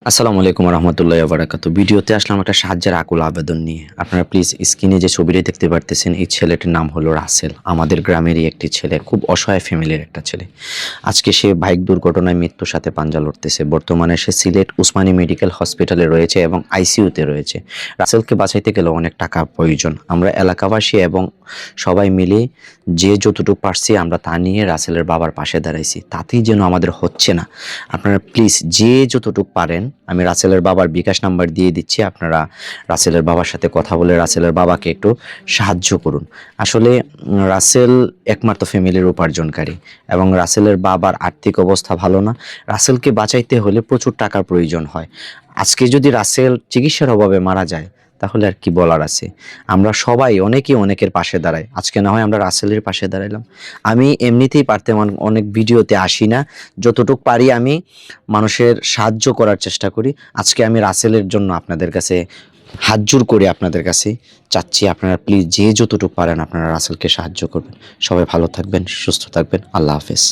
আসসালামু আলাইকুম রহমতুল্লাহ বারাকাতু। ভিডিওতে আসলাম একটা সাহায্যের আকুল আবেদন নিয়ে। আপনারা প্লিজ স্ক্রিনে যে ছবিটি দেখতে পারতেছেন, এই ছেলেটির নাম হলো রাসেল। আমাদের গ্রামেরই একটি ছেলে, খুব অসহায় ফ্যামিলির একটা ছেলে। আজকে সে বাইক দুর্ঘটনায় মৃত্যুর সাথে পাঞ্জা লড়তেছে। বর্তমানে সে সিলেট উসমানী মেডিকেল হসপিটালে রয়েছে এবং আইসিইউতে রয়েছে। রাসেলকে বাঁচাইতে গেলে অনেক টাকা প্রয়োজন। আমরা এলাকাবাসী এবং সবাই মিলে যে যতটুকু পারছি আমরা তা নিয়ে রাসেলের বাবার পাশে দাঁড়াইছি। তাতেই যেন আমাদের হচ্ছে না। আপনারা প্লিজ যে যতটুকু পারেন, আমি রাসেলের বাবার বিকাশ নাম্বার দিয়ে দিচ্ছি, আপনারা রাসেলের বাবার সাথে কথা বলে রাসেলের বাবাকে একটু সাহায্য করুন। আসলে রাসেল একমাত্র ফ্যামিলির উপার্জনকারী এবং রাসেলের বাবার আর্থিক অবস্থা ভালো না। রাসেলকে বাঁচাইতে হলে প্রচুর টাকার প্রয়োজন হয়। আজকে যদি রাসেল চিকিৎসার অভাবে মারা যায় তাহলে আর কি বলার আছে। আমরা সবাই অনেকেই অনেকের পাশে দাঁড়াই। আজকে না হয় আমরা রাসেলের পাশে দাঁড়াইলাম। আমি এমনিতেই পারতাম অনেক ভিডিওতে আসি না, যতটুকু পারি আমি মানুষের সাহায্য করার চেষ্টা করি। আজকে আমি রাসেলের জন্য আপনাদের কাছে হাত জোড় করে আপনাদের কাছে চাচ্ছি, আপনারা প্লিজ যে যতটুকু পারেন আপনারা রাসেলকে সাহায্য করবেন। সবাই ভালো থাকবেন, সুস্থ থাকবেন। আল্লাহ হাফেজ।